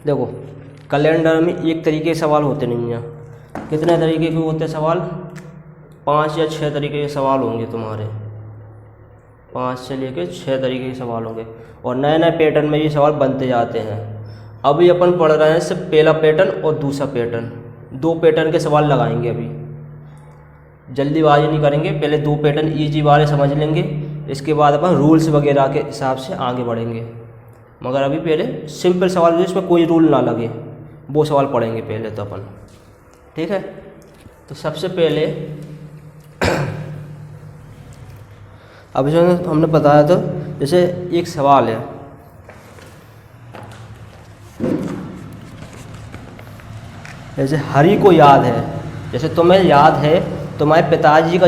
देखो कैलेंडर में एक तरीके के सवाल होते नहीं हैं, कितने तरीके के होते हैं सवाल? 5 या 6 तरीके के सवाल होंगे तुम्हारे, 5 से लेकर 6 तरीके के सवाल होंगे, और नए नए पैटर्न में ये सवाल बनते जाते हैं। अभी अपन पढ़ रहे हैं सिर्फ पहला पैटर्न और दूसरा पैटर्न, 2 पैटर्न के सवाल लगाएंगे। अभी जल्दीबाजी नहीं करेंगे, पहले 2 पैटर्न ईजी वाले समझ लेंगे, इसके बाद अपन रूल्स वगैरह के हिसाब से आगे बढ़ेंगे। मगर अभी पहले सिंपल सवाल जिसमें कोई रूल ना लगे वो सवाल पढ़ेंगे पहले तो अपन, ठीक है। तो सबसे पहले अब जो हमने बताया था, जैसे एक सवाल है, जैसे हरि को याद है, जैसे तुम्हें याद है तुम्हारे पिताजी का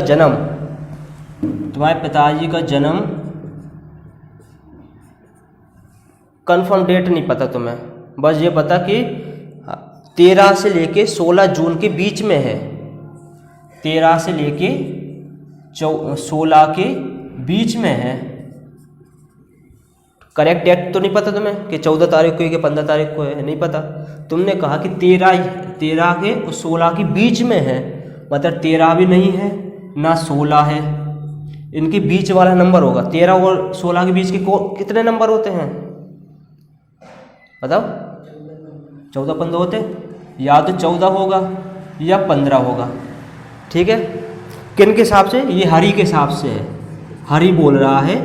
जन्म कंफर्म डेट नहीं पता तुम्हें, बस ये पता कि 13 से लेके 16 जून के बीच में है, 13 से लेके 16 के बीच में है। करेक्ट डेट तो नहीं पता तुम्हें कि 14 तारीख को है कि 15 तारीख को है, नहीं पता। तुमने कहा कि 13 के और 16 के बीच में है, मतलब 13 भी नहीं है ना 16 है, इनके बीच वाला नंबर होगा। 13 और 16 के बीच के कितने नंबर होते हैं बताओ? 14-15 होते, या तो 14 होगा या 15 होगा, ठीक है। किन के हिसाब से? ये हरि के हिसाब से है। हरि बोल रहा है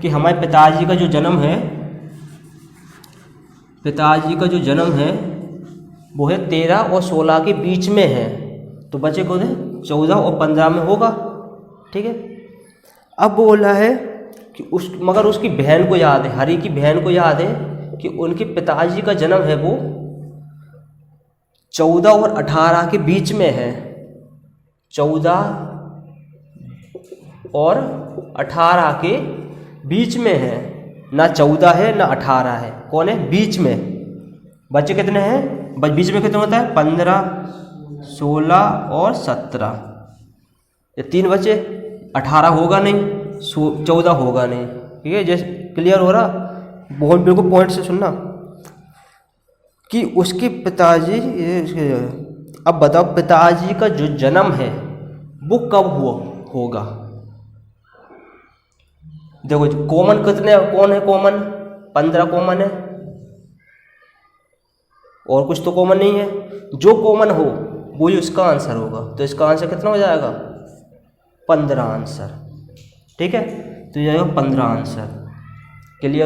कि हमारे पिताजी का जो जन्म है वो है 13 और 16 के बीच में है, तो बच्चे को 14 और 15 में होगा, ठीक है। अब बोला है कि मगर उसकी बहन को याद है, हरि की बहन को याद है कि उनके पिताजी का जन्म है वो 14 और 18 के बीच में है, 14 और 18 के बीच में है, ना 14 है ना 18 है, कौन है? बीच में। बच्चे कितने हैं? बीच में कितने होता है? 15, 16 और 17, ये 3 बच्चे। 18 होगा नहीं, 14 होगा नहीं, ठीक है। जैसे क्लियर हो रहा? बहुत बिल्कुल पॉइंट से सुनना कि उसके पिताजी, अब बताओ पिताजी का जो जन्म है वो कब होगा? देखो कॉमन कितने, कौन है कॉमन? 15 कॉमन है, और कुछ तो कॉमन नहीं है। जो कॉमन हो वो ही उसका आंसर होगा, तो इसका आंसर कितना हो जाएगा? 15 आंसर, ठीक है। तो ये जाएगा 15 आंसर। क्लियर?